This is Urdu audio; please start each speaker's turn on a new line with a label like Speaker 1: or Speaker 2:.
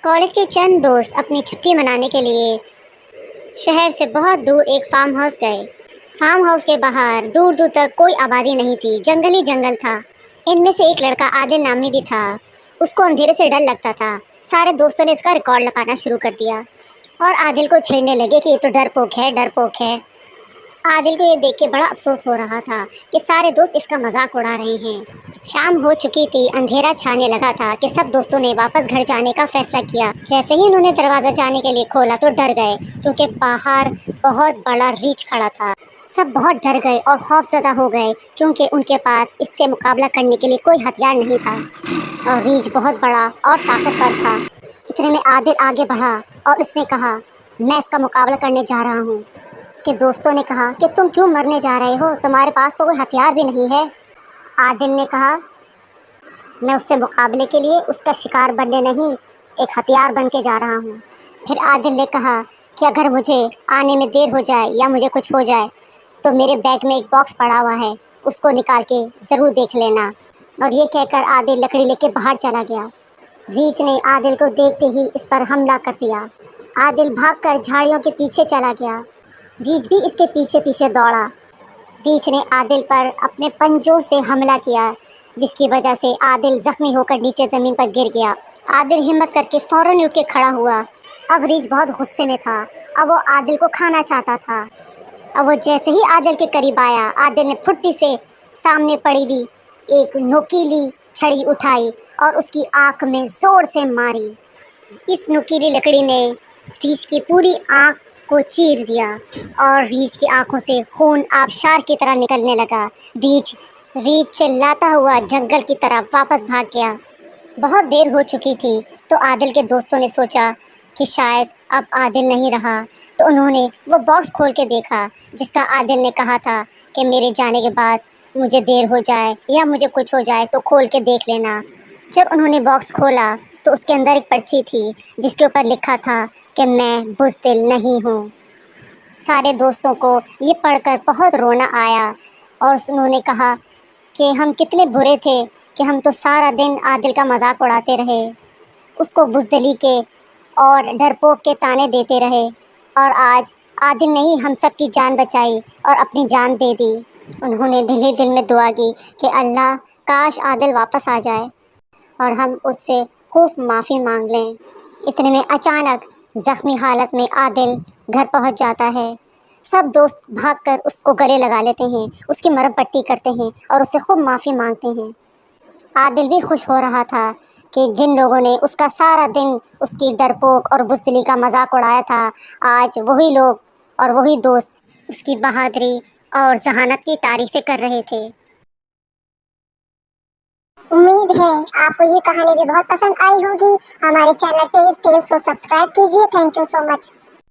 Speaker 1: کالج کے چند دوست اپنی چھٹی منانے کے لیے شہر سے بہت دور ایک فارم ہاؤس گئے۔ فارم ہاؤس کے باہر دور دور تک کوئی آبادی نہیں تھی، جنگل ہی جنگل تھا۔ ان میں سے ایک لڑکا عادل نامی بھی تھا۔ اس کو اندھیرے سے ڈر لگتا تھا۔ سارے دوستوں نے اس کا ریکارڈ لگانا شروع کر دیا اور عادل کو چھیڑنے لگے کہ یہ تو ڈرپوک ہے، ڈرپوک ہے۔ عادل کو یہ دیکھ کے بڑا افسوس ہو رہا تھا کہ سارے دوست اس کا مذاق اڑا رہے ہیں۔ شام ہو چکی تھی، اندھیرا چھانے لگا تھا کہ سب دوستوں نے واپس گھر جانے کا فیصلہ کیا۔ جیسے ہی انہوں نے دروازہ جانے کے لیے کھولا تو ڈر گئے، کیونکہ باہر بہت بڑا ریچھ کھڑا تھا۔ سب بہت ڈر گئے اور خوف زدہ ہو گئے، کیونکہ ان کے پاس اس سے مقابلہ کرنے کے لیے کوئی ہتھیار نہیں تھا اور ریچھ بہت بڑا اور طاقتور تھا۔ اتنے میں عادل آگے بڑھا اور اس نے کہا، میں اس کا مقابلہ کرنے جا رہا ہوں۔ اس کے دوستوں نے کہا کہ تم کیوں مرنے جا رہے ہو، تمہارے پاس تو کوئی ہتھیار بھی نہیں ہے۔ عادل نے کہا، میں اس سے مقابلے کے لیے اس کا شکار بننے نہیں، ایک ہتھیار بن کے جا رہا ہوں۔ پھر عادل نے کہا کہ اگر مجھے آنے میں دیر ہو جائے یا مجھے کچھ ہو جائے تو میرے بیگ میں ایک باکس پڑا ہوا ہے، اس کو نکال کے ضرور دیکھ لینا۔ اور یہ کہہ کر عادل لکڑی لے کے باہر چلا گیا۔ ریچھ نے عادل کو دیکھتے ہی اس پر حملہ کر دیا۔ عادل بھاگ کر جھاڑیوں کے پیچھے چلا گیا۔ ریچھ بھی اس کے پیچھے پیچھے دوڑا۔ ریچھ نے عادل پر اپنے پنجوں سے حملہ کیا، جس کی وجہ سے عادل زخمی ہو کر نیچے زمین پر گر گیا۔ عادل ہمت کر کے فوراً اٹھ کے کھڑا ہوا۔ اب ریچھ بہت غصے میں تھا، اب وہ عادل کو کھانا چاہتا تھا۔ اب وہ جیسے ہی عادل کے قریب آیا، عادل نے پھٹی سے سامنے پڑی ہوئی ایک نوکیلی چھڑی اٹھائی اور اس کی آنکھ میں زور سے ماری۔ اس نوکیلی لکڑی نے ریچھ کی پوری آنکھ کو چیر دیا اور ریچھ کی آنکھوں سے خون آبشار کی طرح نکلنے لگا۔ ریچھ چلاتا ہوا جنگل کی طرف واپس بھاگ گیا۔ بہت دیر ہو چکی تھی تو عادل کے دوستوں نے سوچا کہ شاید اب عادل نہیں رہا، تو انہوں نے وہ باکس کھول کے دیکھا جس کا عادل نے کہا تھا کہ میرے جانے کے بعد مجھے دیر ہو جائے یا مجھے کچھ ہو جائے تو کھول کے دیکھ لینا۔ جب انہوں نے باکس کھولا تو اس کے اندر ایک پرچی تھی جس کے اوپر لکھا تھا کہ میں بزدل نہیں ہوں۔ سارے دوستوں کو یہ پڑھ کر بہت رونا آیا اور انہوں نے کہا کہ ہم کتنے برے تھے کہ ہم تو سارا دن عادل کا مذاق اڑاتے رہے، اس کو بزدلی کے اور ڈرپوک کے طعنے دیتے رہے، اور آج عادل نے ہی ہم سب کی جان بچائی اور اپنی جان دے دی۔ انہوں نے دل ہی دل میں دعا کی کہ اللہ کاش عادل واپس آ جائے اور ہم اس سے خوب معافی مانگ لیں۔ اتنے میں اچانک زخمی حالت میں عادل گھر پہنچ جاتا ہے۔ سب دوست بھاگ کر اس کو گلے لگا لیتے ہیں، اس کی مرہم پٹی کرتے ہیں اور اس سے خوب معافی مانگتے ہیں۔ عادل بھی خوش ہو رہا تھا کہ جن لوگوں نے اس کا سارا دن اس کی ڈرپوک اور بزدلی کا مذاق اڑایا تھا، آج وہی لوگ اور وہی دوست اس کی بہادری اور ذہانت کی تعریفیں کر رہے تھے۔
Speaker 2: امید ہے آپ کو یہ کہانی بھی بہت پسند آئی ہوگی۔ ہمارے چینل ٹیلز کو سبسکرائب کیجیے۔ Thank you so much.